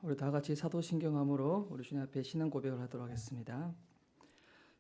우리 다 같이 사도신경함으로 우리 주님 앞에 신앙 고백을 하도록 하겠습니다.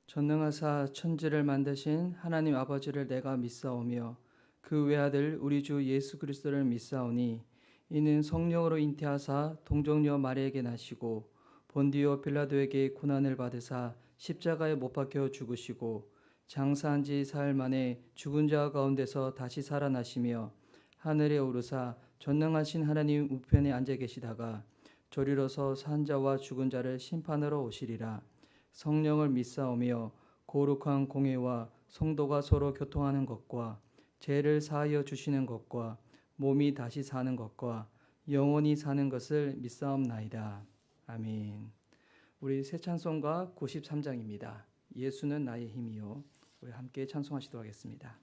전능하사 천지를 만드신 하나님 아버지를 내가 믿사오며 그 외아들 우리 주 예수 그리스도를 믿사오니 이는 성령으로 잉태하사 동정녀 마리에게 나시고 본디오 빌라도에게 고난을 받으사 십자가에 못 박혀 죽으시고 장사한 지 사흘 만에 죽은 자 가운데서 다시 살아나시며 하늘에 오르사 전능하신 하나님 우편에 앉아 계시다가 저리로서 산 자와 죽은 자를 심판하러 오시리라. 성령을 믿사오며 거룩한 공회와 성도가 서로 교통하는 것과 죄를 사하여 주시는 것과 몸이 다시 사는 것과 영원히 사는 것을 믿사옵나이다. 아멘. 우리 새 찬송가 93장입니다. 예수는 나의 힘이요. 우리 함께 찬송하시도록 하겠습니다.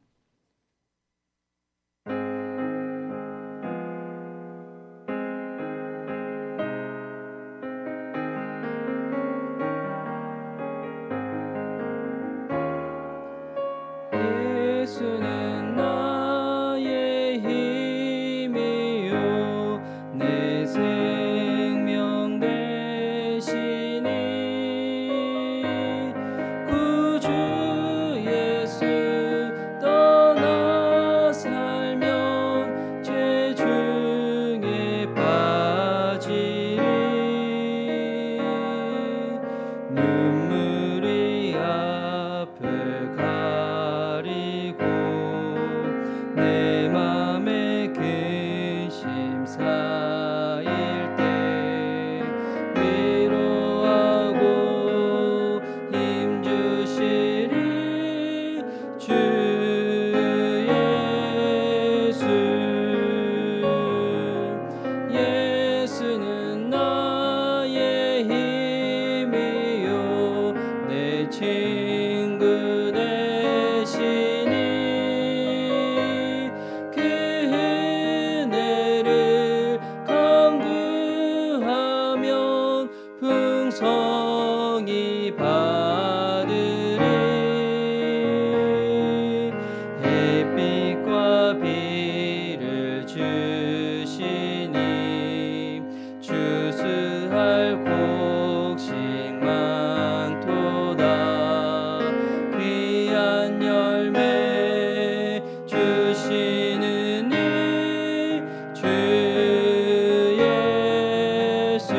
예수는 나의 힘이요 내 생명 되시니 구주 예수 떠나 살면 죄 중에 빠지리 눈물이 앞을 가리고 내 맘에 근심 쌓일 때 위로하고 힘 주시리 주 예수. 예수는 나의 힘이요 내 친구 되시니 그 은혜를 간구하면 풍성히 받으리 햇빛과 비를 주시니 주스할 곡식 많도다 귀한 열매 주시는 이 주 예수.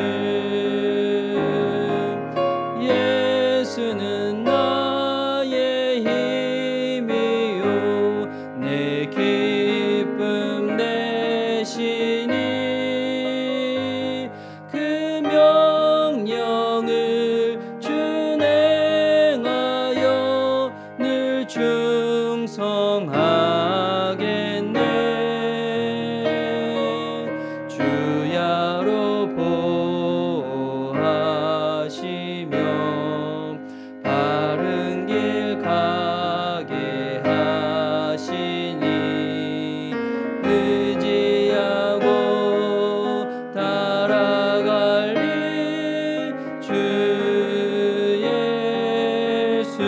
예수는 나의 힘이요 내 기쁨 되시니 그 명령을 준행하여 늘 충성하겠네 주야로 보호하시며 바른 길 가게 하시니 의지하고 따라갈리 주 예수.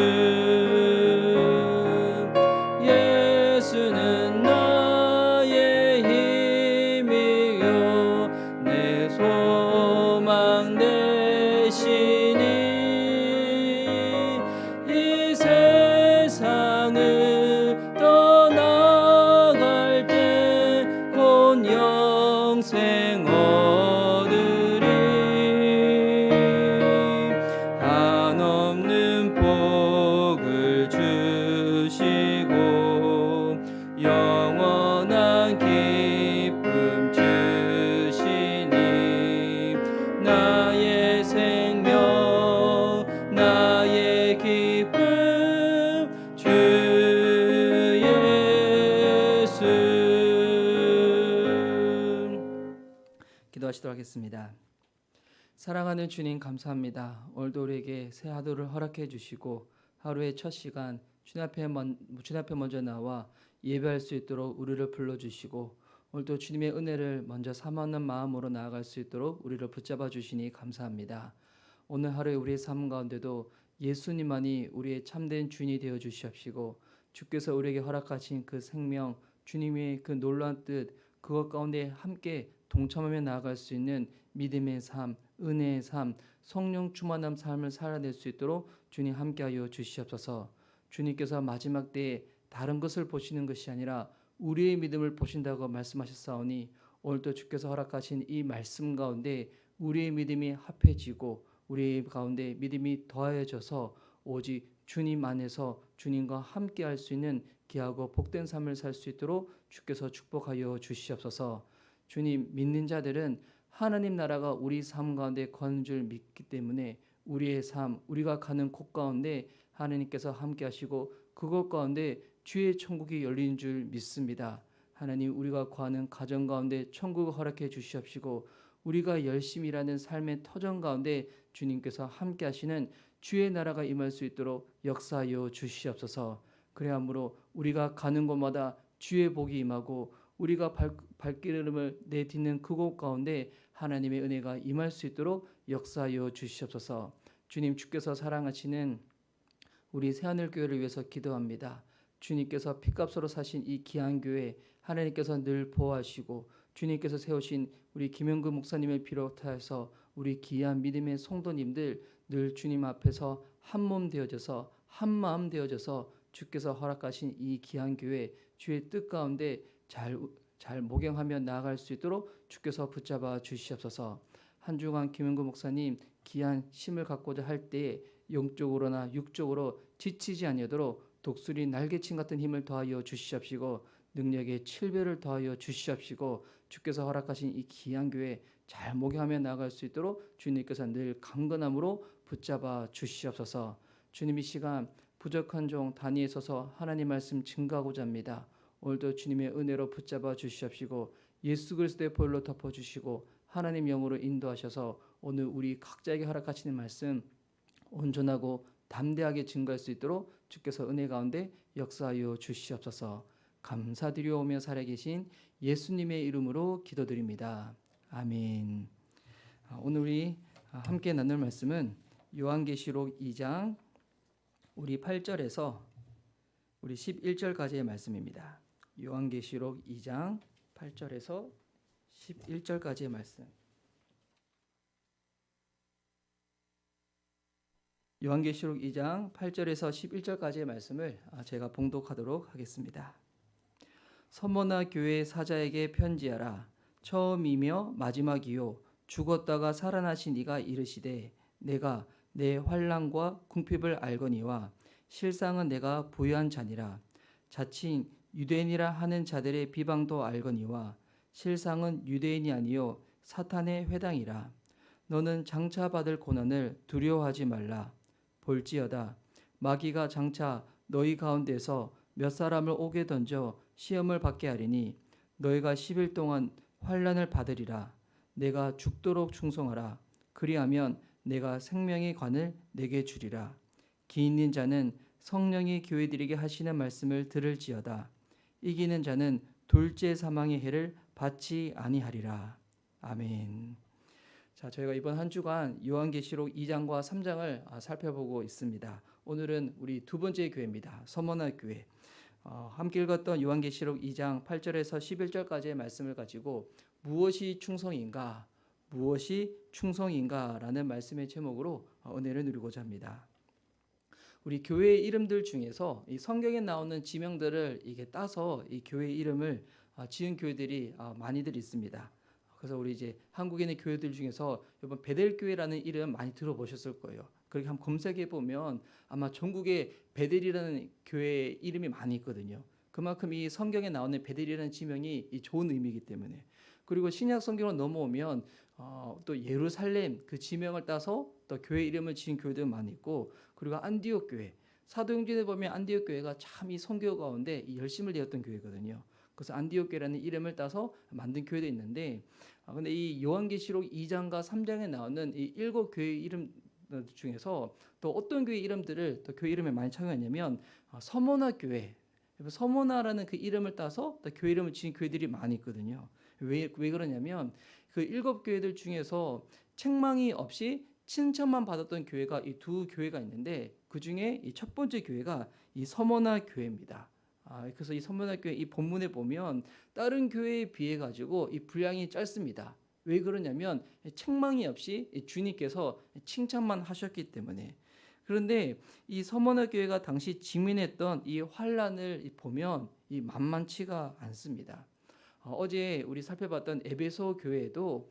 예수는 나의 힘이요 내 소망 되시니 이 세상을 떠나갈 때 곧 영생 얻으리 한없는 복을 주시고 영원한 기쁨 주시니 나의 생명 나의 기쁨 주 예수. 기도하시도록 하겠습니다. 사랑하는 주님 감사합니다. 오늘도 우리에게 새 하루를 허락해 주시고 하루의 첫 시간 주님 앞에 먼저 나와 예배할 수 있도록 우리를 불러주시고 오늘도 주님의 은혜를 먼저 삼하는 마음으로 나아갈 수 있도록 우리를 붙잡아 주시니 감사합니다. 오늘 하루의 우리의 삶 가운데도 예수님만이 우리의 참된 주인이 되어 주시옵시고 주께서 우리에게 허락하신 그 생명 주님의 그 놀라운 뜻 그것 가운데 함께 동참하며 나아갈 수 있는 믿음의 삶, 은혜의 삶, 성령 충만한 삶을 살아낼 수 있도록 주님 함께하여 주시옵소서. 주님께서 마지막 때에 다른 것을 보시는 것이 아니라 우리의 믿음을 보신다고 말씀하셨사오니 오늘도 주께서 허락하신 이 말씀 가운데 우리의 믿음이 합해지고 우리 가운데 믿음이 더해져서 오직 주님 안에서 주님과 함께 할 수 있는 귀하고 복된 삶을 살 수 있도록 주께서 축복하여 주시옵소서. 주님, 믿는 자들은 하나님 나라가 우리 삶 가운데 거하는 줄 믿기 때문에 우리의 삶, 우리가 가는 곳 가운데 하나님께서 함께 하시고 그곳 가운데 주의 천국이 열린 줄 믿습니다. 하나님, 우리가 거하는 가정 가운데 천국을 허락해 주시옵시고 우리가 열심히 일하는 삶의 터전 가운데 주님께서 함께 하시는 주의 나라가 임할 수 있도록 역사하여 주시옵소서. 그래야므로 우리가 가는 곳마다 주의 복이 임하고 우리가 발걸음을 내딛는 그곳 가운데 하나님의 은혜가 임할 수 있도록 역사하여 주시옵소서. 주님, 주께서 사랑하시는 우리 새하늘교회를 위해서 기도합니다. 주님께서 핏값으로 사신 이 귀한 교회 하나님께서 늘 보호하시고 주님께서 세우신 우리 김영구 목사님을 비롯해서 우리 귀한 믿음의 성도님들 늘 주님 앞에서 한 몸 되어져서 한 마음 되어져서 주께서 허락하신 이 귀한 교회 주의 뜻 가운데 잘 목양하며 나아갈 수 있도록 주께서 붙잡아 주시옵소서. 한 주간 김영구 목사님 귀한 힘을 갖고자 할 때에 영적으로나 육적으로 지치지 아니하도록 독수리 날개친 같은 힘을 더하여 주시옵시고 능력의 7배를 더하여 주시옵시고 주께서 허락하신 이 귀한 교회 잘 목양하며 나아갈 수 있도록 주님께서 늘 강건함으로 붙잡아 주시옵소서. 주님, 이 시간 부족한 종 단위에 서서 하나님 말씀 증거하고자 합니다. 오늘도 주님의 은혜로 붙잡아 주시옵시고 예수 그리스도의 보혈로 덮어주시고 하나님 영으로 인도하셔서 오늘 우리 각자에게 허락하시는 말씀 온전하고 담대하게 증거할 수 있도록 주께서 은혜 가운데 역사하여 주시옵소서. 감사드리오며 살아계신 예수님의 이름으로 기도드립니다. 아멘. 오늘 우리 함께 나눌 말씀은 요한계시록 2장 우리 8절에서 우리 11절까지의 말씀입니다. 요한계시록 2장 8절에서 11절까지의 말씀. 요한계시록 2장 8절에서 11절까지의 말씀을 제가 봉독하도록 하겠습니다. 서머나 교회 사자에게 편지하라. 처음이며 마지막이요 죽었다가 살아나신 이가 이르시되 내가 내 환난과 궁핍을 알거니와 실상은 내가 부유한 자니라. 자칭 유대인이라 하는 자들의 비방도 알거니와 실상은 유대인이 아니요 사탄의 회당이라. 너는 장차 받을 고난을 두려워하지 말라. 볼지어다 마귀가 장차 너희 가운데서 몇 사람을 옥에 던져 시험을 받게 하리니 너희가 10일 동안 환난을 받으리라. 내가 죽도록 충성하라. 그리하면 내가 생명의 관을 내게 주리라. 기 있는 자는 성령이 교회들에게 하시는 말씀을 들을지어다. 이기는 자는 둘째 사망의 해를 받지 아니하리라. 아멘. 자, 저희가 이번 한 주간 요한계시록 2장과 3장을 살펴보고 있습니다. 오늘은 우리 두 번째 교회입니다. 서머나 교회. 함께 읽었던 요한계시록 2장 8절에서 11절까지의 말씀을 가지고 무엇이 충성인가? 무엇이 충성인가라는 말씀의 제목으로 은혜를 누리고자 합니다. 우리 교회의 이름들 중에서 이 성경에 나오는 지명들을 이게 따서 이 교회 이름을 지은 교회들이 많이들 있습니다. 그래서 우리 이제 한국에 있는 교회들 중에서 이번 베델교회라는 이름 많이 들어보셨을 거예요. 그렇게 한번 검색해 보면 아마 전국에 베델이라는 교회 이름이 많이 있거든요. 그만큼 이 성경에 나오는 베델이라는 지명이 이 좋은 의미이기 때문에. 그리고 신약 성경으로 넘어오면 또 예루살렘 그 지명을 따서 또 교회 이름을 지은 교회들 많이 있고, 그리고 안디옥 교회, 사도행전에 보면 안디옥 교회가 참 이 선교 가운데 이 열심을 내었던 교회거든요. 그래서 안디옥 교회라는 이름을 따서 만든 교회도 있는데, 근데 이 요한계시록 2장과 3장에 나오는 이 7 교회 이름 중에서 또 어떤 교회 이름들을 또 교회 이름에 많이 착용했냐면 서머나 교회, 서머나라는 그 이름을 따서 또 교회 이름을 지은 교회들이 많이 있거든요. 왜 그러냐면 그 7 교회들 중에서 책망이 없이 칭찬만 받았던 교회가 이 두 교회가 있는데, 그 중에 이 첫 번째 교회가 이 서머나 교회입니다. 그래서 이 서머나 교회 이 본문에 보면 다른 교회에 비해 가지고 이 분량이 짧습니다. 왜 그러냐면 책망이 없이 주님께서 칭찬만 하셨기 때문에. 그런데 이 서머나 교회가 당시 직면했던 이 환란을 보면 이 만만치가 않습니다. 어제 우리 살펴봤던 에베소 교회에도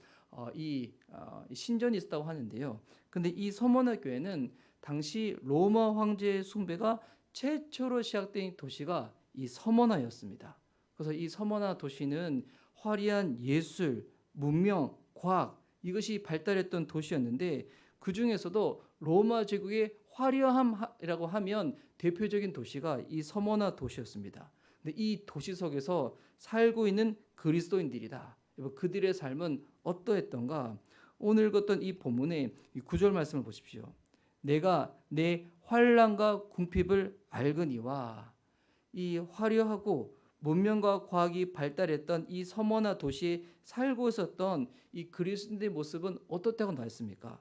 신전이 있었다고 하는데요. 근데 이 서머나 교회는 당시 로마 황제의 숭배가 최초로 시작된 도시가 이 서머나였습니다. 그래서 이 서머나 도시는 화려한 예술, 문명, 과학 이것이 발달했던 도시였는데 그 중에서도 로마 제국의 화려함이라고 하면 대표적인 도시가 이 서머나 도시였습니다. 근데 이 도시 속에서 살고 있는 그리스도인들이다. 그들의 삶은 어떠했던가? 오늘 읽었던 이 본문의 이 9절 말씀을 보십시오. 내가 내 환난과 궁핍을 알거니와. 이 화려하고 문명과 과학이 발달했던 이 서머나 도시에 살고 있었던 이 그리스도인의 모습은 어떻다고 나왔습니까?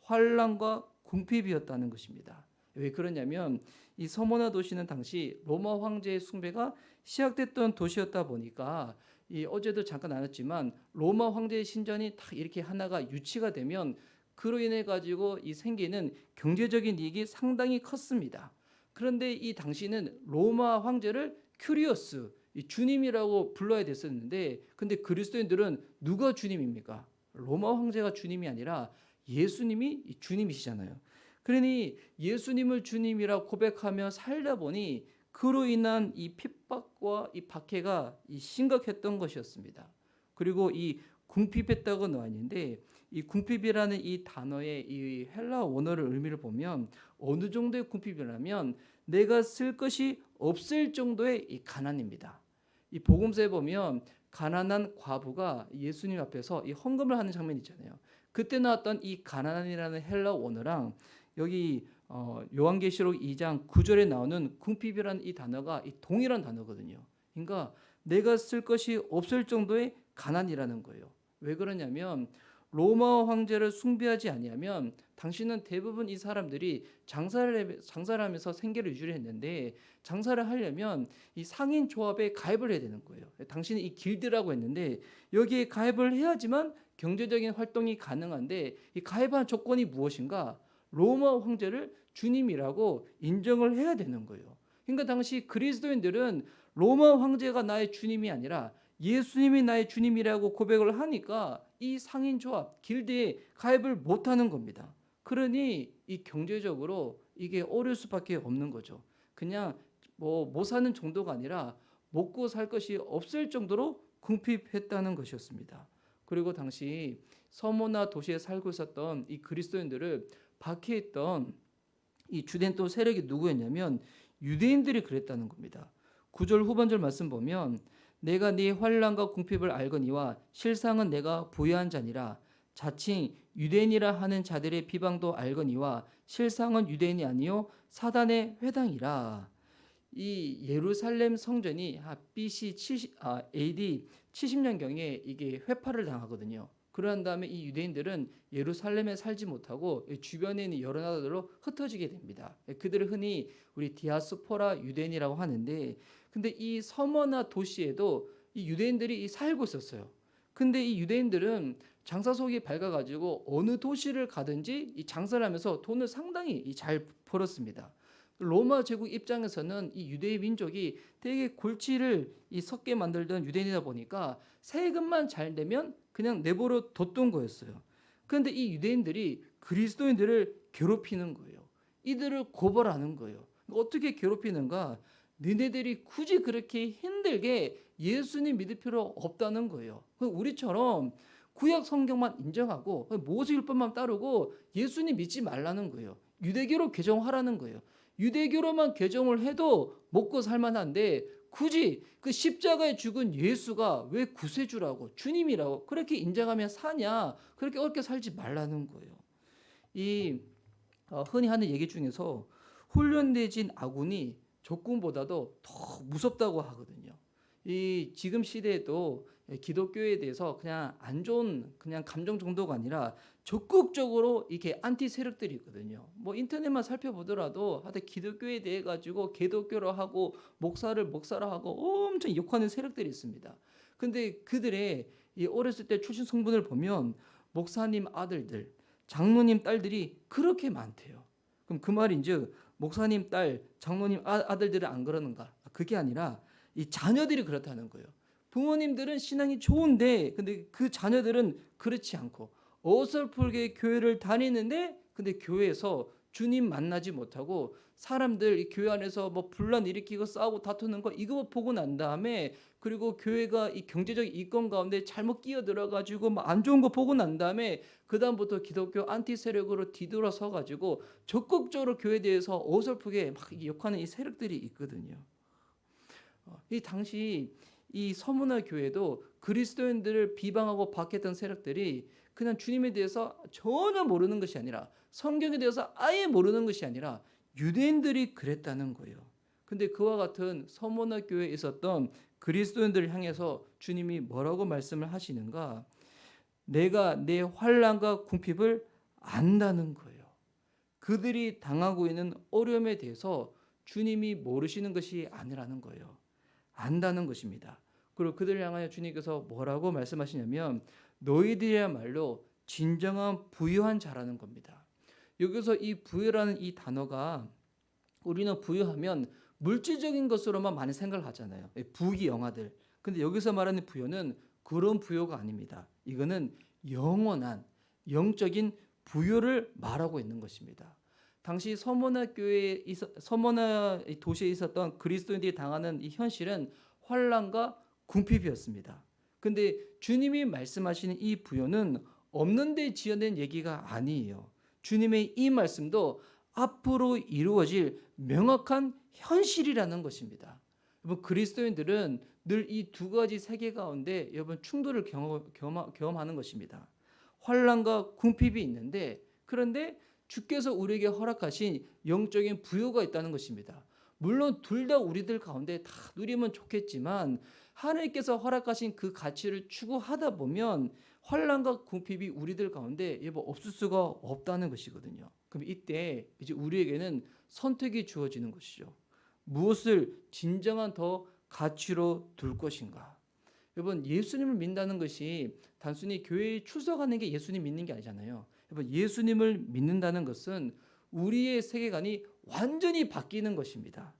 환난과 궁핍이었다는 것입니다. 왜 그러냐면 이 서머나 도시는 당시 로마 황제의 숭배가 시작됐던 도시였다 보니까 이 어제도 잠깐 나눴지만 로마 황제의 신전이 딱 이렇게 하나가 유치가 되면 그로 인해 가지고 이 생기는 경제적인 이익이 상당히 컸습니다. 그런데 이 당시는 로마 황제를 큐리오스, 이 주님이라고 불러야 됐었는데, 근데 그리스도인들은 누가 주님입니까? 로마 황제가 주님이 아니라 예수님이 주님이시잖아요. 그러니 예수님을 주님이라 고백하며 살다 보니 그로 인한 이 핍박과 이 박해가 심각했던 것이었습니다. 그리고 이 궁핍했다고 나와 있는데 이 궁핍이라는 이 단어의 이 헬라 원어를 의미를 보면 어느 정도의 궁핍이라면 내가 쓸 것이 없을 정도의 이 가난입니다. 이 복음서에 보면 가난한 과부가 예수님 앞에서 이 헌금을 하는 장면이 있잖아요. 그때 나왔던 이 가난이라는 헬라 원어랑 여기 요한계시록 2장 9절에 나오는 궁핍이라는 이 단어가 이 동일한 단어거든요. 그러니까 내가 쓸 것이 없을 정도의 가난이라는 거예요. 왜 그러냐면 로마 황제를 숭배하지 아니하면 당신은 대부분 이 사람들이 장사를 하면서 생계를 유지를 했는데 장사를 하려면 이 상인 조합에 가입을 해야 되는 거예요. 당신은 이 길드라고 했는데 여기에 가입을 해야지만 경제적인 활동이 가능한데 이 가입한 조건이 무엇인가? 로마 황제를 주님이라고 인정을 해야 되는 거예요. 그러니까 당시 그리스도인들은 로마 황제가 나의 주님이 아니라 예수님이 나의 주님이라고 고백을 하니까 이 상인 조합, 길드에 가입을 못하는 겁니다. 그러니 이 경제적으로 이게 어려울 수밖에 없는 거죠. 그냥 못 사는 정도가 아니라 먹고 살 것이 없을 정도로 궁핍했다는 것이었습니다. 그리고 당시 서머나 도시에 살고 있었던 이 그리스도인들을 박해했던 이 주된 또 세력이 누구였냐면 유대인들이 그랬다는 겁니다. 9절 후반절 말씀 보면 내가 네 환난과 궁핍을 알거니와 실상은 내가 부유한 자니라. 자칭 유대인이라 하는 자들의 비방도 알거니와 실상은 유대인이 아니요 사단의 회당이라. 이 예루살렘 성전이 BC AD 70년경에 이게 회파를 당하거든요. 그러한 다음에 이 유대인들은 예루살렘에 살지 못하고 주변에 있는 여러 나라들로 흩어지게 됩니다. 그들을 흔히 우리 디아스포라 유대인이라고 하는데, 근데 이 서머나 도시에도 이 유대인들이 살고 있었어요. 근데 이 유대인들은 장사속이 밝아가지고 어느 도시를 가든지 이 장사를 하면서 돈을 상당히 잘 벌었습니다. 로마 제국 입장에서는 이 유대의 민족이 되게 골치를 섞게 만들던 유대인이다 보니까 세금만 잘 내면 그냥 내버려 뒀던 거였어요. 그런데 이 유대인들이 그리스도인들을 괴롭히는 거예요. 이들을 고발하는 거예요. 어떻게 괴롭히는가? 너네들이 굳이 그렇게 힘들게 예수님 믿을 필요 없다는 거예요. 우리처럼 구약 성경만 인정하고 모세율법만 따르고 예수님 믿지 말라는 거예요. 유대교로 개종하라는 거예요. 유대교로만 개종을 해도 먹고 살만한데 굳이 그 십자가에 죽은 예수가 왜 구세주라고 주님이라고 그렇게 인정하면 사냐? 그렇게 어렵게 살지 말라는 거예요. 흔히 하는 얘기 중에서 훈련되진 아군이 적군보다도 더 무섭다고 하거든요. 지금 시대에도 기독교에 대해서 그냥 안 좋은 그냥 감정 정도가 아니라 적극적으로 이게 안티 세력들이 있거든요. 인터넷만 살펴보더라도 하여튼 기독교에 대해 가지고 개독교로 하고 목사로 하고 엄청 욕하는 세력들이 있습니다. 근데 그들의 이 어렸을 때 출신 성분을 보면 목사님 아들들, 장로님 딸들이 그렇게 많대요. 그럼 그 말인즉 목사님 딸, 장로님 아들들은 안 그러는가? 그게 아니라 이 자녀들이 그렇다는 거예요. 부모님들은 신앙이 좋은데 근데 그 자녀들은 그렇지 않고 어설프게 교회를 다니는데 근데 교회에서 주님 만나지 못하고 사람들 이 교회 안에서 뭐 분란 일으키고 싸우고 다투는 거 이거 보고 난 다음에 그리고 교회가 이 경제적 이권 가운데 잘못 끼어들어 가지고 뭐 안 좋은 거 보고 난 다음에 그다음부터 기독교 안티 세력으로 뒤돌아서 가지고 적극적으로 교회에 대해서 어설프게 막 욕하는 이 세력들이 있거든요. 이 당시 이 서문화 교회도 그리스도인들을 비방하고 박했던 세력들이 그냥 주님에 대해서 전혀 모르는 것이 아니라 성경에 대해서 아예 모르는 것이 아니라 유대인들이 그랬다는 거예요. 근데 그와 같은 서문화 교회에 있었던 그리스도인들을 향해서 주님이 뭐라고 말씀을 하시는가? 내가 내 환난과 궁핍을 안다는 거예요. 그들이 당하고 있는 어려움에 대해서 주님이 모르시는 것이 아니라는 거예요. 안다는 것입니다. 그리고 그들을 향하여 주님께서 뭐라고 말씀하시냐면 너희들이야말로 진정한 부유한 자라는 겁니다. 여기서 이 부유라는 이 단어가 우리는 부유하면 물질적인 것으로만 많이 생각을 하잖아요. 부귀 영화들. 근데 여기서 말하는 부유는 그런 부유가 아닙니다. 이거는 영원한 영적인 부유를 말하고 있는 것입니다. 당시 서머나 도시에 있었던 그리스도인들이 당하는 이 현실은 환난과 궁핍이었습니다. 근데 주님이 말씀하시는 이 부요는 없는 데 지어낸 얘기가 아니에요. 주님의 이 말씀도 앞으로 이루어질 명확한 현실이라는 것입니다. 여러분 그리스도인들은 늘 이 두 가지 세계 가운데 여러분 충돌을 경험하는 것입니다. 환난과 궁핍이 있는데 그런데 주께서 우리에게 허락하신 영적인 부요가 있다는 것입니다. 물론 둘 다 우리들 가운데 다 누리면 좋겠지만 하나님께서 허락하신 그 가치를 추구하다 보면 환난과 궁핍이 우리들 가운데 없을 수가 없다는 것이거든요. 그럼 이때 이제 우리에게는 선택이 주어지는 것이죠. 무엇을 진정한 더 가치로 둘 것인가? 여러분 예수님을 믿는다는 것이 단순히 교회에 출석하는 게 예수님 믿는 게 아니잖아요. 여러분 예수님을 믿는다는 것은 우리의 세계관이 완전히 바뀌는 것입니다.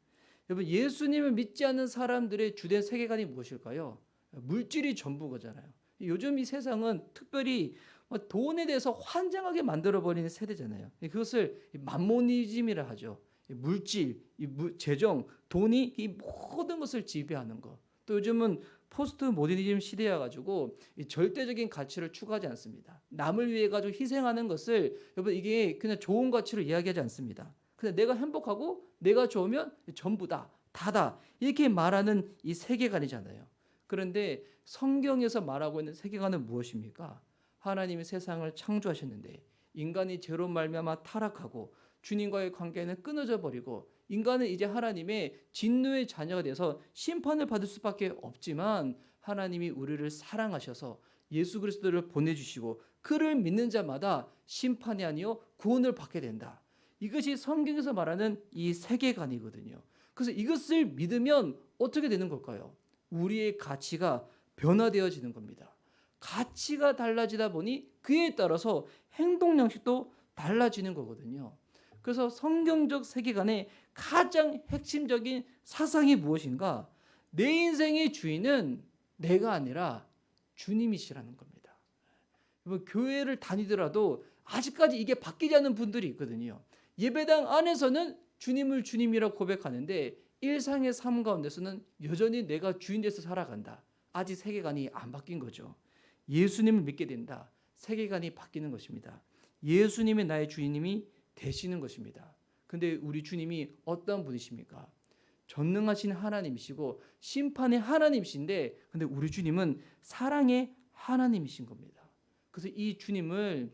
여러분 예수님을 믿지 않는 사람들의 주된 세계관이 무엇일까요? 물질이 전부거잖아요. 요즘 이 세상은 특별히 돈에 대해서 환장하게 만들어버리는 세대잖아요. 그것을 맘모니즘이라 하죠. 물질, 재정, 돈이 이 모든 것을 지배하는 것. 또 요즘은 포스트 모더니즘 시대여 가지고 절대적인 가치를 추구하지 않습니다. 남을 위해 가지고 희생하는 것을 여러분 이게 그냥 좋은 가치로 이야기하지 않습니다. 근데 내가 행복하고 내가 좋으면 전부다, 다다 이렇게 말하는 이 세계관이잖아요. 그런데 성경에서 말하고 있는 세계관은 무엇입니까? 하나님이 세상을 창조하셨는데 인간이 죄로 말미암아 타락하고 주님과의 관계는 끊어져 버리고 인간은 이제 하나님의 진노의 자녀가 돼서 심판을 받을 수밖에 없지만 하나님이 우리를 사랑하셔서 예수 그리스도를 보내주시고 그를 믿는 자마다 심판이 아니요 구원을 받게 된다. 이것이 성경에서 말하는 이 세계관이거든요. 그래서 이것을 믿으면 어떻게 되는 걸까요? 우리의 가치가 변화되어지는 겁니다. 가치가 달라지다 보니 그에 따라서 행동 양식도 달라지는 거거든요. 그래서 성경적 세계관의 가장 핵심적인 사상이 무엇인가? 내 인생의 주인은 내가 아니라 주님이시라는 겁니다. 교회를 다니더라도 아직까지 이게 바뀌지 않는 분들이 있거든요. 예배당 안에서는 주님을 주님이라 고백하는데 일상의 삶 가운데서는 여전히 내가 주인 돼서 살아간다. 아직 세계관이 안 바뀐 거죠. 예수님을 믿게 된다. 세계관이 바뀌는 것입니다. 예수님이 나의 주인님이 되시는 것입니다. 근데 우리 주님이 어떤 분이십니까? 전능하신 하나님이시고 심판의 하나님이신데 근데 우리 주님은 사랑의 하나님이신 겁니다. 그래서 이 주님을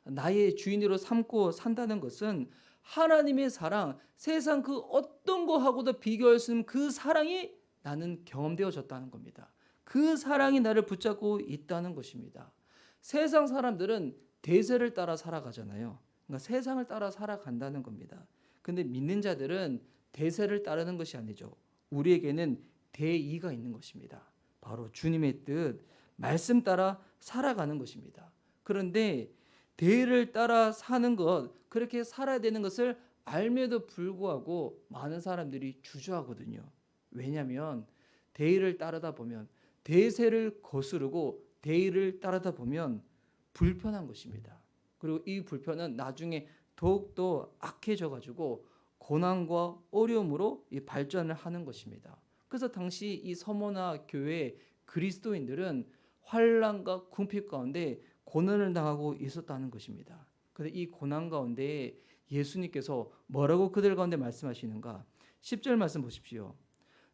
나의 주인으로 삼고 산다는 것은 하나님의 사랑, 세상 그 어떤 거하고도 비교할 수 없는 그 사랑이 나는 경험되어졌다는 겁니다. 그 사랑이 나를 붙잡고 있다는 것입니다. 세상 사람들은 대세를 따라 살아가잖아요. 그러니까 세상을 따라 살아간다는 겁니다. 근데 믿는 자들은 대세를 따르는 것이 아니죠. 우리에게는 대의가 있는 것입니다. 바로 주님의 뜻, 말씀 따라 살아가는 것입니다. 그런데 대의를 따라 사는 것, 그렇게 살아야 되는 것을 알면에도 불구하고 많은 사람들이 주저하거든요. 왜냐하면 대의를 따르다 보면, 대세를 거스르고 대의를 따르다 보면 불편한 것입니다. 그리고 이 불편은 나중에 더욱더 악해져 가지고 고난과 어려움으로 발전을 하는 것입니다. 그래서 당시 이 서머나 교회 그리스도인들은 환난과 궁핍 가운데 고난을 당하고 있었다는 것입니다. 그런데 이 고난 가운데 예수님께서 뭐라고 그들 가운데 말씀하시는가? 10절 말씀 보십시오.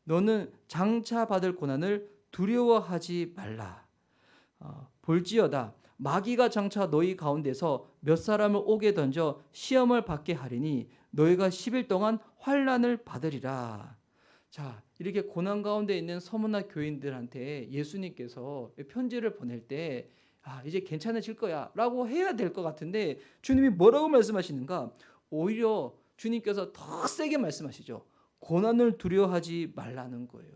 너는 장차 받을 고난을 두려워하지 말라. 볼지어다 마귀가 장차 너희 가운데서 몇 사람을 옥에 던져 시험을 받게 하리니 너희가 10일 동안 환난을 받으리라. 자, 이렇게 고난 가운데 있는 서머나 교인들한테 예수님께서 편지를 보낼 때 이제 괜찮아질 거야 라고 해야 될 것 같은데 주님이 뭐라고 말씀하시는가? 오히려 주님께서 더 세게 말씀하시죠. 고난을 두려워하지 말라는 거예요.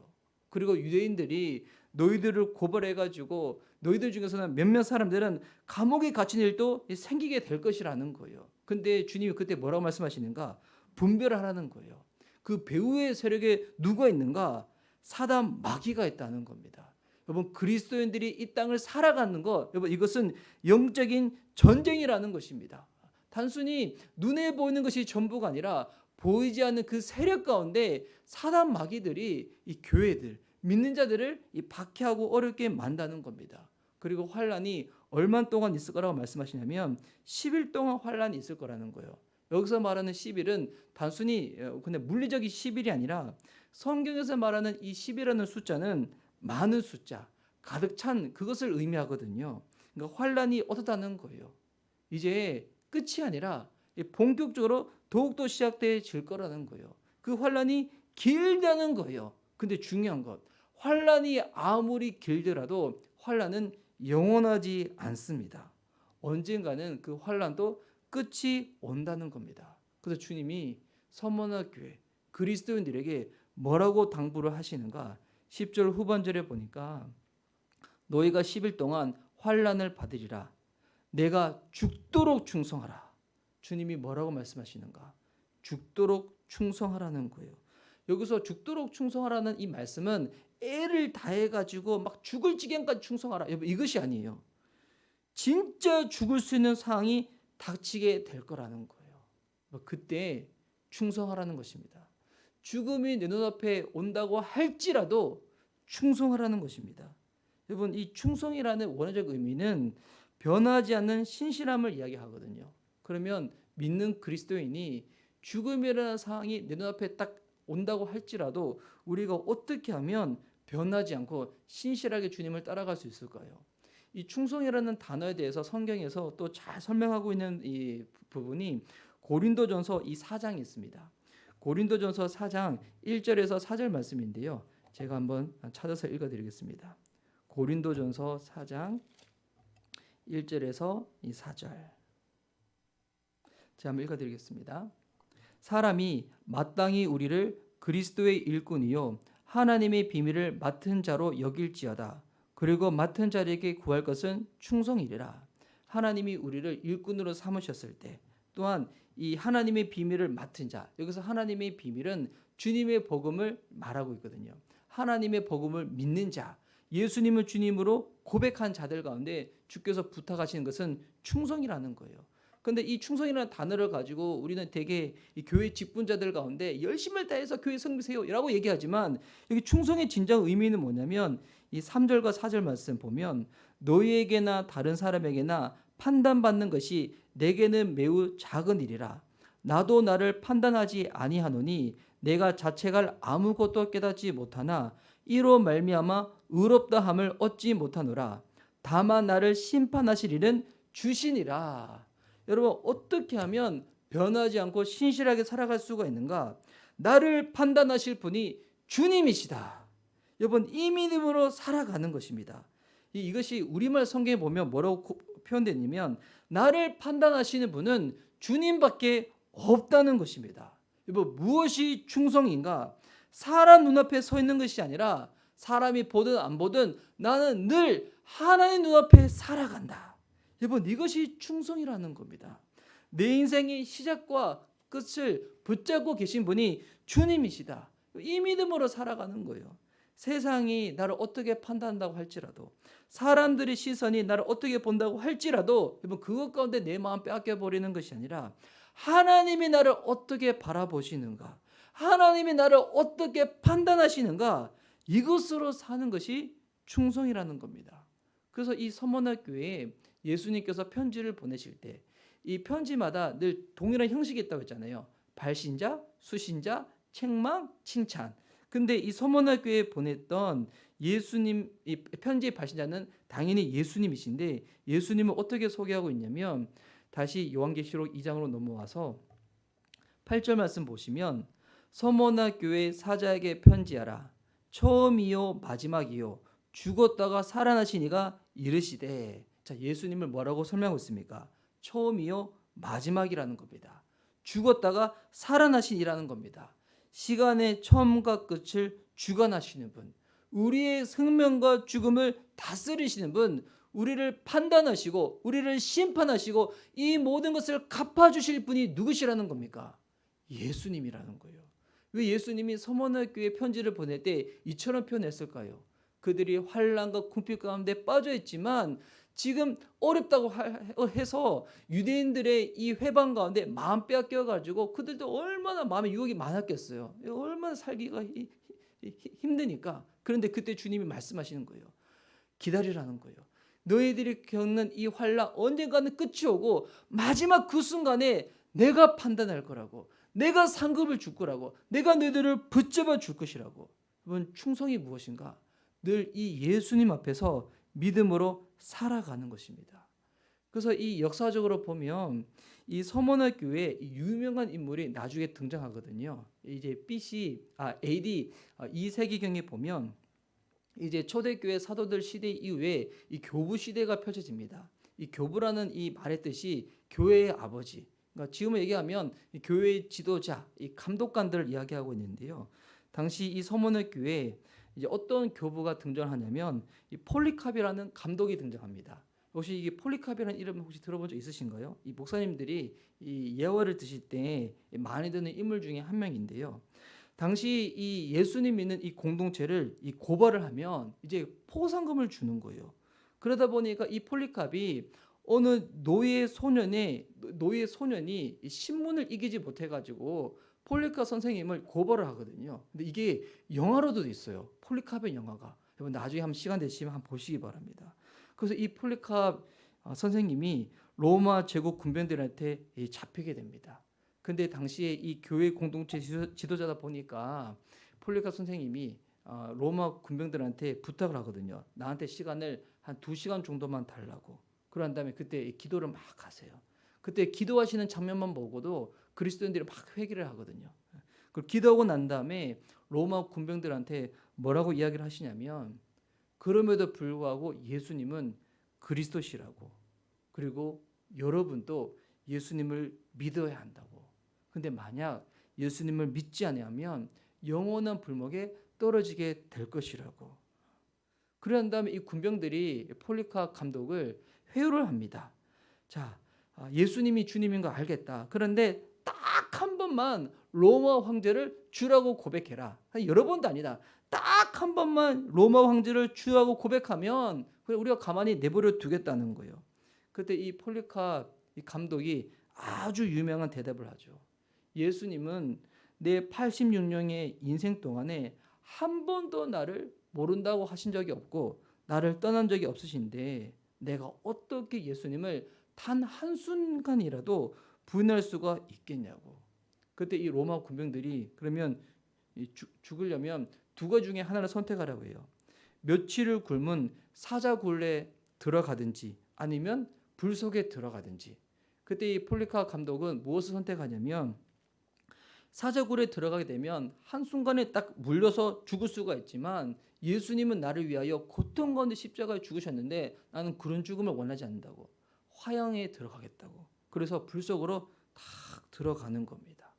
그리고 유대인들이 너희들을 고발해가지고 너희들 중에서는 몇몇 사람들은 감옥에 갇힌 일도 생기게 될 것이라는 거예요. 근데 주님이 그때 뭐라고 말씀하시는가? 분별을 하라는 거예요. 그 배후의 세력에 누가 있는가? 사단 마귀가 있다는 겁니다. 여러분, 그리스도인들이 이 땅을 살아가는 것, 여러분, 이것은 영적인 전쟁이라는 것입니다. 단순히 눈에 보이는 것이 전부가 아니라 보이지 않는 그 세력 가운데 사단 마귀들이 이 교회들, 믿는 자들을 박해하고 어렵게 만다는 겁니다. 그리고 환란이 얼마 동안 있을 거라고 말씀하시냐면 10일 동안 환란이 있을 거라는 거예요. 여기서 말하는 10일은 단순히 근데 물리적인 10일이 아니라 성경에서 말하는 이 10이라는 숫자는 많은 숫자, 가득 찬 그것을 의미하거든요. 그러니까 환란이 어떻다는 거예요. 이제 끝이 아니라 본격적으로 더욱더 시작될 거라는 거예요. 그 환란이 길다는 거예요. 근데 중요한 것, 환란이 아무리 길더라도 환란은 영원하지 않습니다. 언젠가는 그 환란도 끝이 온다는 겁니다. 그래서 주님이 서머나 교회 그리스도인들에게 뭐라고 당부를 하시는가? 10절 후반절에 보니까 너희가 10일 동안 환란을 받으리라. 내가 죽도록 충성하라. 주님이 뭐라고 말씀하시는가? 죽도록 충성하라는 거예요. 여기서 죽도록 충성하라는 이 말씀은 애를 다해가지고 막 죽을 지경까지 충성하라. 이것이 아니에요. 진짜 죽을 수 있는 상황이 닥치게 될 거라는 거예요. 그때 충성하라는 것입니다. 죽음이 내 눈앞에 온다고 할지라도 충성하라는 것입니다. 여러분, 이 충성이라는 원어적 의미는 변하지 않는 신실함을 이야기하거든요. 그러면 믿는 그리스도인이 죽음이라는 상황이 내 눈앞에 딱 온다고 할지라도 우리가 어떻게 하면 변하지 않고 신실하게 주님을 따라갈 수 있을까요? 이 충성이라는 단어에 대해서 성경에서 또 잘 설명하고 있는 이 부분이 고린도전서 이 4장에 있습니다. 고린도전서 4장 1절에서 4절 말씀인데요. 제가 한번 찾아서 읽어드리겠습니다. 고린도전서 4장 1절에서 이 4절. 제가 한번 읽어드리겠습니다. 사람이 마땅히 우리를 그리스도의 일꾼이요 하나님의 비밀을 맡은 자로 여길지어다. 그리고 맡은 자에게 구할 것은 충성이리라. 하나님이 우리를 일꾼으로 삼으셨을 때 또한 이 하나님의 비밀을 맡은 자, 여기서 하나님의 비밀은 주님의 복음을 말하고 있거든요. 하나님의 복음을 믿는 자, 예수님을 주님으로 고백한 자들 가운데 주께서 부탁하시는 것은 충성이라는 거예요. 그런데 이 충성이라는 단어를 가지고 우리는 되게 이 교회 직분자들 가운데 열심을 다해서 교회 섬기세요라고 얘기하지만 여기 충성의 진정 의미는 뭐냐면 이 3절과 4절 말씀 보면 너희에게나 다른 사람에게나 판단받는 것이 내게는 매우 작은 일이라. 나도 나를 판단하지 아니하노니 내가 자책할 아무것도 깨닫지 못하나 이로 말미암아 의롭다함을 얻지 못하노라. 다만 나를 심판하실 이는 주시니라. 여러분, 어떻게 하면 변하지 않고 신실하게 살아갈 수가 있는가? 나를 판단하실 분이 주님이시다. 여러분, 이 믿음으로 살아가는 것입니다. 이것이 우리말 성경에 보면 뭐라고 표현되냐면 나를 판단하시는 분은 주님밖에 없다는 것입니다. 여러분, 무엇이 충성인가? 사람 눈앞에 서 있는 것이 아니라 사람이 보든 안 보든 나는 늘 하나님 눈앞에 살아간다. 여러분, 이것이 충성이라는 겁니다. 내 인생의 시작과 끝을 붙잡고 계신 분이 주님이시다. 이 믿음으로 살아가는 거예요. 세상이 나를 어떻게 판단한다고 할지라도, 사람들의 시선이 나를 어떻게 본다고 할지라도, 여러분, 그것 가운데 내 마음 빼앗겨 버리는 것이 아니라 하나님이 나를 어떻게 바라보시는가, 하나님이 나를 어떻게 판단하시는가, 이것으로 사는 것이 충성이라는 겁니다. 그래서 이 서머나 교회에 예수님께서 편지를 보내실 때 이 편지마다 늘 동일한 형식이 있다고 했잖아요. 발신자, 수신자, 책망, 칭찬. 근데 이 서머나 교회에 보냈던 예수님, 이 편지의 발신자는 당연히 예수님이신데, 예수님을 어떻게 소개하고 있냐면, 다시 요한계시록 2장으로 넘어와서 8절 말씀 보시면, 서머나 교회 사자에게 편지하라. 처음이요 마지막이요 죽었다가 살아나신 이가 이르시되. 자, 예수님을 뭐라고 설명하고 있습니까? 처음이요 마지막이라는 겁니다. 죽었다가 살아나신 이라는 겁니다. 시간의 처음과 끝을 주관하시는 분, 우리의 생명과 죽음을 다스리시는 분, 우리를 판단하시고 우리를 심판하시고 이 모든 것을 갚아주실 분이 누구시라는 겁니까? 예수님이라는 거예요. 왜 예수님이 서머나 교회 편지를 보낼 때 이처럼 표현했을까요? 그들이 환난과 궁핍 가운데 빠져 있지만 지금 어렵다고 해서 유대인들의 이 회방 가운데 마음 빼앗겨 가지고 그들도 얼마나 마음에 유혹이 많았겠어요. 얼마나 살기가 힘드니까. 그런데 그때 주님이 말씀하시는 거예요. 기다리라는 거예요. 너희들이 겪는 이 환난 언젠가는 끝이 오고 마지막 그 순간에 내가 판단할 거라고, 내가 상급을 줄 거라고, 내가 너희들을 붙잡아 줄 것이라고. 여러분, 충성이 무엇인가? 늘 이 예수님 앞에서 믿음으로 살아가는 것입니다. 그래서 이 역사적으로 보면 이 서머나 교회에 유명한 인물이 나중에 등장하거든요. 이제 AD 2세기경에 보면 이제 초대교회 사도들 시대 이후에 이 교부 시대가 펼쳐집니다. 이 교부라는 이 말의 뜻이 교회의 아버지. 그러니까 지금 얘기하면 이 교회의 지도자, 이 감독관들을 이야기하고 있는데요. 당시 이 서머나 교회에 이제 어떤 교부가 등장하냐면 이 폴리캅이라는 감독이 등장합니다. 혹시 이게 폴리캅이라는 이름 혹시 들어본 적 있으신가요? 이 목사님들이 이 예화를 드실 때 많이 드는 인물 중에 한 명인데요. 당시 이 예수님 믿는 이 공동체를 이 고발을 하면 이제 포상금을 주는 거예요. 그러다 보니까 이 폴리캅이 어느 노예 소년이 신문을 이기지 못해가지고 폴리캅 선생님을 고발을 하거든요. 근데 이게 영화로도 있어요. 폴리캅의 영화가. 여러분 나중에 한번 시간 되시면 한번 보시기 바랍니다. 그래서 이 폴리캅 선생님이 로마 제국 군병들한테 잡히게 됩니다. 근데 당시에 이 교회 공동체 지도자다 보니까 폴리캅 선생님이 로마 군병들한테 부탁을 하거든요. 나한테 시간을 한 2시간 정도만 달라고. 그런 다음에 그때 기도를 막 하세요. 그때 기도하시는 장면만 보고도 그리스도인들이 막 회개를 하거든요. 그 기도하고 난 다음에 로마 군병들한테 뭐라고 이야기를 하시냐면, 그럼에도 불구하고 예수님은 그리스도시라고, 그리고 여러분도 예수님을 믿어야 한다고. 근데 만약 예수님을 믿지 않으면 영원한 불목에 떨어지게 될 것이라고. 그런 다음에 이 군병들이 폴리캅 감독을 회유를 합니다. 자, 예수님이 주님인 거 알겠다. 그런데 딱 한 번만 로마 황제를 주라고 고백해라. 여러 번도 아니다. 딱 한 번만 로마 황제를 주라고 고백하면 우리가 가만히 내버려 두겠다는 거예요. 그때 이 폴리캅 이 감독이 아주 유명한 대답을 하죠. 예수님은 내 86년의 인생 동안에 한 번도 나를 모른다고 하신 적이 없고 나를 떠난 적이 없으신데 내가 어떻게 예수님을 단 한순간이라도 부인할 수가 있겠냐고. 그때 이 로마 군병들이 그러면 죽으려면 2가지 중에 하나를 선택하라고 해요. 며칠을 굶은 사자굴에 들어가든지 아니면 불 속에 들어가든지. 그때 이 폴리캅 감독은 무엇을 선택하냐면, 사자굴에 들어가게 되면 한순간에 딱 물려서 죽을 수가 있지만 예수님은 나를 위하여 고통 가운데 십자가에 죽으셨는데 나는 그런 죽음을 원하지 않는다고. 화형에 들어가겠다고. 그래서 불 속으로 딱 들어가는 겁니다.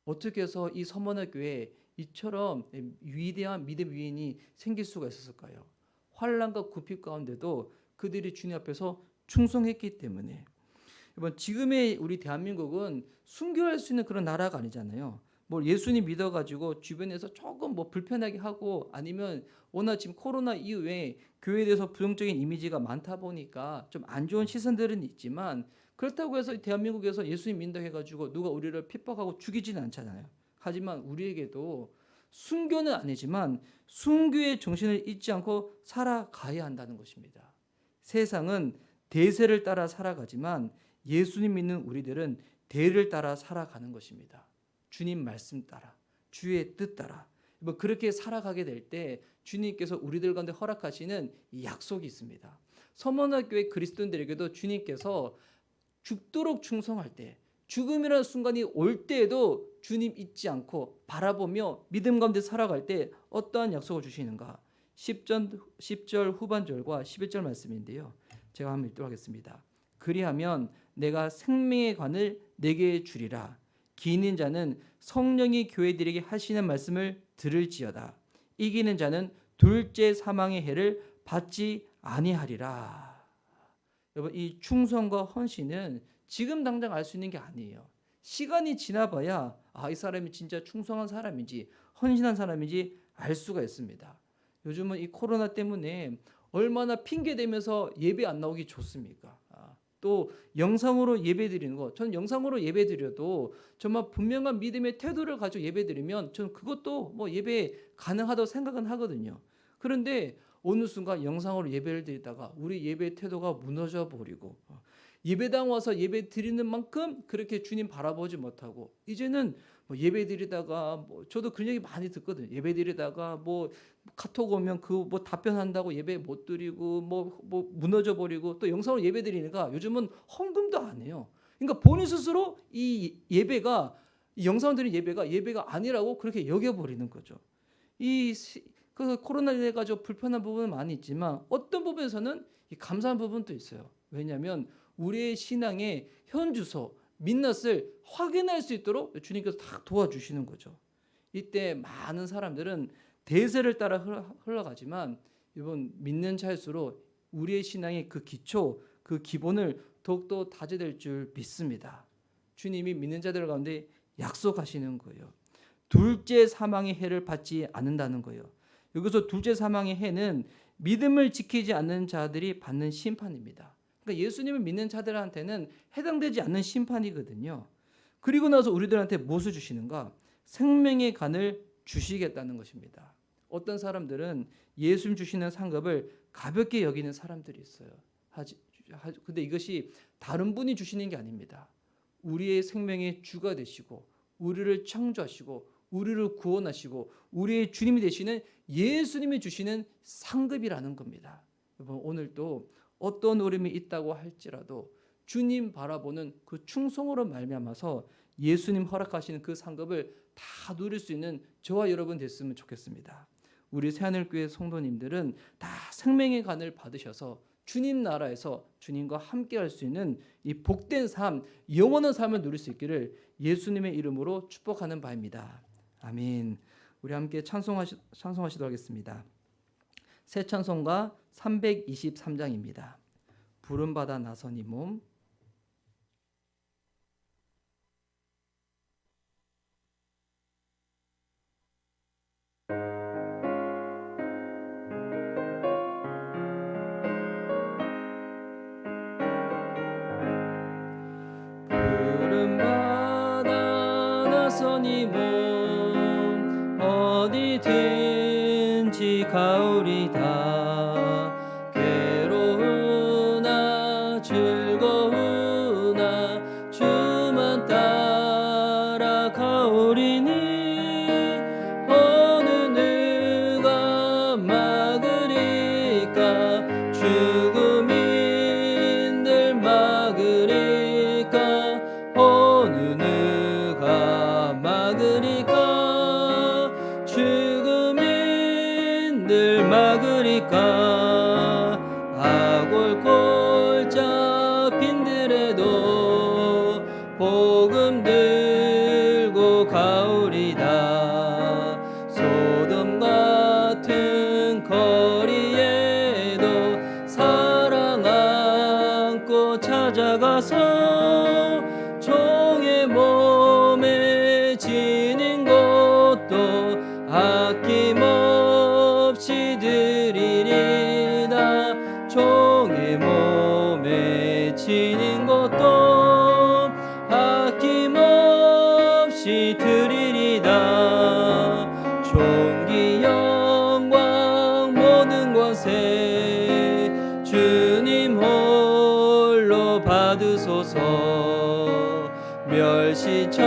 어떻게 해서 이 서머나 교회에 이처럼 위대한 믿음 위인이 생길 수가 있었을까요? 환난과 굽힘 가운데도 그들이 주님 앞에서 충성했기 때문에. 여러분, 지금의 우리 대한민국은 순교할 수 있는 그런 나라가 아니잖아요. 뭐 예수님 믿어가지고 주변에서 조금 뭐 불편하게 하고, 아니면 워낙 지금 코로나 이후에 교회에 대해서 부정적인 이미지가 많다 보니까 좀 안 좋은 시선들은 있지만, 그렇다고 해서 대한민국에서 예수님 믿는다고 해가지고 누가 우리를 핍박하고 죽이지는 않잖아요. 하지만 우리에게도 순교는 아니지만 순교의 정신을 잊지 않고 살아가야 한다는 것입니다. 세상은 대세를 따라 살아가지만 예수님 믿는 우리들은 대를 따라 살아가는 것입니다. 주님 말씀 따라, 주의 뜻 따라. 그렇게 살아가게 될 때 주님께서 우리들 가운데 허락하시는 이 약속이 있습니다. 서문화교회 그리스도인들에게도 주님께서 죽도록 충성할 때, 죽음이라는 순간이 올 때에도 주님 잊지 않고 바라보며 믿음 가운데 살아갈 때 어떠한 약속을 주시는가? 10절 후반절과 11절 말씀인데요. 제가 한번 읽도록 하겠습니다. 그리하면 내가 생명의 관을 내게 주리라. 기는 자는 성령이 교회들에게 하시는 말씀을 들을지어다. 이기는 자는 둘째 사망의 해를 받지 아니하리라. 여러분, 이 충성과 헌신은 지금 당장 알 수 있는 게 아니에요. 시간이 지나봐야 이 사람이 진짜 충성한 사람인지 헌신한 사람인지 알 수가 있습니다. 요즘은 이 코로나 때문에 얼마나 핑계대면서 예배 안 나오기 좋습니까? 또 영상으로 예배드리는 거, 저는 영상으로 예배드려도 정말 분명한 믿음의 태도를 가지고 예배드리면 저는 그것도 뭐 예배 가능하다고 생각은 하거든요. 그런데 어느 순간 영상으로 예배를 드리다가 우리 예배 태도가 무너져 버리고, 예배당 와서 예배 드리는 만큼 그렇게 주님 바라보지 못하고, 이제는 뭐 예배 드리다가 저도 그런 얘기 많이 듣거든요. 예배 드리다가 뭐 카톡 오면 그 뭐 답변한다고 예배 못 드리고 뭐 무너져 버리고, 또 영상으로 예배 드리니까 요즘은 헌금도 안 해요. 그러니까 본인 스스로 이 예배가, 이 영상으로 드리는 예배가 아니라고 그렇게 여겨 버리는 거죠. 그 코로나로 해가지고 불편한 부분은 많이 있지만 어떤 부분에서는 감사한 부분도 있어요. 왜냐하면 우리의 신앙의 현주소, 민낯을 확인할 수 있도록 주님께서 다 도와주시는 거죠. 이때 많은 사람들은 대세를 따라 흘러가지만 이번 믿는 자일수록 우리의 신앙의 그 기초, 그 기본을 더욱더 다져될 줄 믿습니다. 주님이 믿는 자들 가운데 약속하시는 거예요. 둘째 사망의 해를 받지 않는다는 거예요. 여기서 둘째 사망의 해는 믿음을 지키지 않는 자들이 받는 심판입니다. 그러니까 예수님을 믿는 자들한테는 해당되지 않는 심판이거든요. 그리고 나서 우리들한테 무엇을 주시는가? 생명의 간을 주시겠다는 것입니다. 어떤 사람들은 예수님 주시는 상급을 가볍게 여기는 사람들이 있어요. 근데 이것이 다른 분이 주시는 게 아닙니다. 우리의 생명의 주가 되시고 우리를 창조하시고 우리를 구원하시고 우리의 주님이 되시는 예수님이 주시는 상급이라는 겁니다. 여러분, 오늘도 어떤 어려움이 있다고 할지라도 주님 바라보는 그 충성으로 말미암아서 예수님 허락하시는 그 상급을 다 누릴 수 있는 저와 여러분 됐으면 좋겠습니다. 우리 새하늘교회 성도님들은 다 생명의 간을 받으셔서 주님 나라에서 주님과 함께 할 수 있는 이 복된 삶, 영원한 삶을 누릴 수 있기를 예수님의 이름으로 축복하는 바입니다. 아멘. 우리 함께 찬송하시도록 하겠습니다. 새 찬송가 323장입니다. 부름받아 나선 이 몸. 부름받아 나선 이 몸 어디든지 가오리다. 괴로우나 즐거우나 주만 따라 가오리니 어느 누가 막으리까. 죽음인들 막으리까. 어느 누가 막으리까. 죽음인들 막으리까. 십자가서 종의 몸에 지는 것도 아낌없이 드리리다. 종의 몸에 지는 것도 아낌없이 드리리다. 존귀 영광 모든 권세 주님 홀로 받으소서. 멸시천대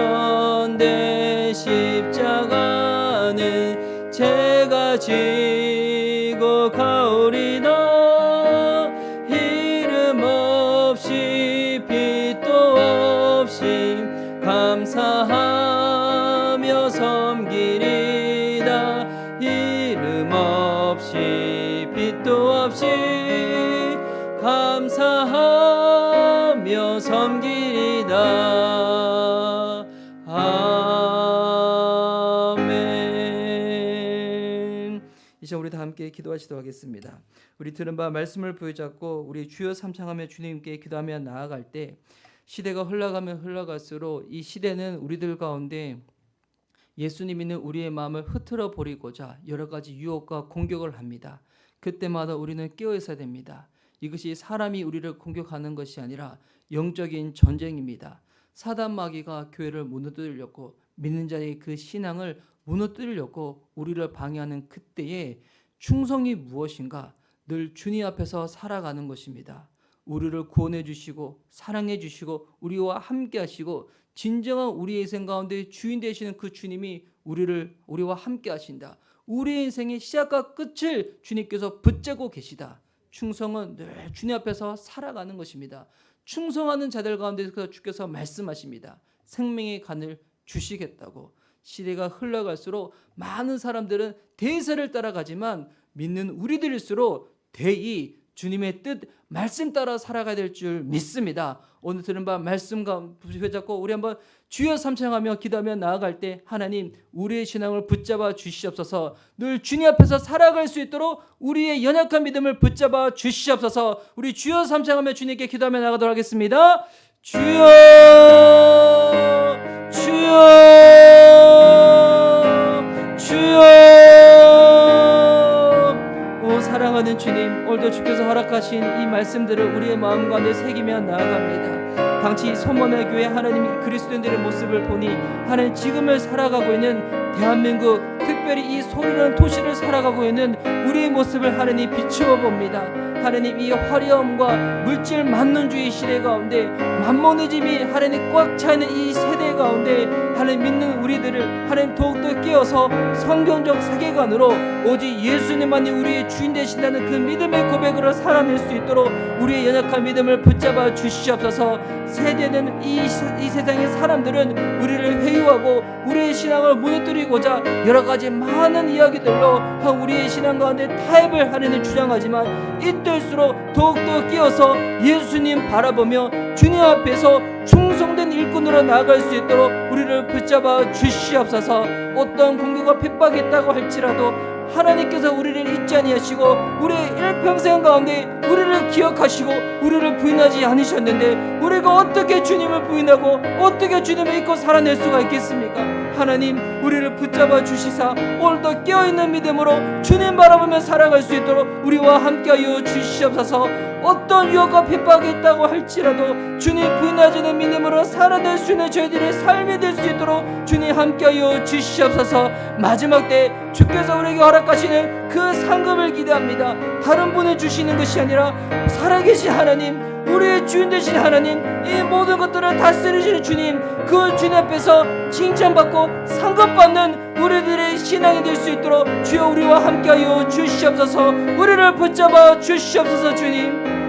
십자가는 제가 지고 가오리다. 이름 없이 빛도 없이 감사하며 섬기리다. 이름 없이 빛도 없이 감사하며 섬기리다. 아멘. 이제 우리 다 함께 기도하시도록 하겠습니다. 우리 들은 바 말씀을 부여잡고 우리 주여 삼창하며 주님께 기도하며 나아갈 때 시대가 흘러가면 흘러갈수록 이 시대는 우리들 가운데 예수님 있는 우리의 마음을 흐트러 버리고자 여러 가지 유혹과 공격을 합니다. 그때마다 우리는 깨어 있어야 됩니다. 이것이 사람이 우리를 공격하는 것이 아니라 영적인 전쟁입니다. 사단 마귀가 교회를 무너뜨리려고, 믿는 자의 그 신앙을 무너뜨리려고 우리를 방해하는 그때에 충성이 무엇인가? 늘 주님 앞에서 살아가는 것입니다. 우리를 구원해 주시고 사랑해 주시고 우리와 함께 하시고 진정한 우리의 인생 가운데 주인 되시는 그 주님이 우리와 함께 하신다. 우리의 인생의 시작과 끝을 주님께서 붙잡고 계시다. 충성은 늘 주님 앞에서 살아가는 것입니다. 충성하는 자들 가운데서 주께서 말씀하십니다. 생명의 간을 주시겠다고. 시대가 흘러갈수록 많은 사람들은 대세를 따라가지만 믿는 우리들일수록 대의 주님의 뜻 말씀 따라 살아가야 될 줄 믿습니다. 오늘 들은 바 말씀과 붙잡고 우리 한번 주여 삼창하며 기도하며 나아갈 때 하나님 우리의 신앙을 붙잡아 주시옵소서. 늘 주님 앞에서 살아갈 수 있도록 우리의 연약한 믿음을 붙잡아 주시옵소서. 우리 주여 삼창하며 주님께 기도하며 나가도록 하겠습니다. 주여 주여 주여. 오 사랑하는 주님, 오늘도 주께서 허락하신 이 말씀들을 우리의 마음 가운데 새기며 나아갑니다. 당시 소문의 교회 하나님이 그리스도인들의 모습을 보니 하나님 지금을 살아가고 있는 대한민국, 특별히 이 소리나는 도시를 살아가고 있는 우리의 모습을 하나님 비추어 봅니다. 하나님 이 화려함과 물질 만능주의 시대 가운데 만모니즘이 하나님 꽉 차있는 이 세대 가운데 하나님 믿는 우리들을 하나님 더욱더 깨어서 성경적 세계관으로 오직 예수님만이 우리의 주인 되신다는 그 믿음의 고백으로 살아낼 수 있도록 우리의 연약한 믿음을 붙잡아 주시옵소서. 세대는 이 세상의 사람들은 우리를 회유하고 우리의 신앙을 무너뜨리고자 여러 가지 많은 이야기들로 우리의 신앙 가운데 타협을 하려는 주장하지만 이때일수록 더욱더 끼어서 예수님 바라보며 주님 앞에서 충성된 일꾼으로 나아갈 수 있도록 우리를 붙잡아 주시옵소서. 어떤 공격과 핍박이 있다고 할지라도 하나님께서 우리를 잊지 아니하시고 우리의 일평생 가운데 우리를 기억하시고 우리를 부인하지 않으셨는데 우리가 어떻게 주님을 부인하고 어떻게 주님을 잊고 살아낼 수가 있겠습니까? 하나님 우리를 붙잡아 주시사 오늘도 깨어있는 믿음으로 주님 바라보며 살아갈 수 있도록 우리와 함께하여 주시옵소서. 어떤 유혹과 핍박이 있다고 할지라도 주님 부인하지 않는 믿음으로 살아낼 수 있는 저희들의 삶이 될 수 있도록 주님 함께하여 주시옵소서. 마지막 때 주께서 우리에게 허락하시는 그 상급을 기대합니다. 다른 분이 주시는 것이 아니라 살아계신 하나님, 우리의 주인 되신 하나님, 이 모든 것들을 다스리시는 주님, 그 주님 앞에서 칭찬받고 상급받는 우리들의 신앙이 될 수 있도록 주여 우리와 함께하여 주시옵소서. 우리를 붙잡아 주시옵소서. 주님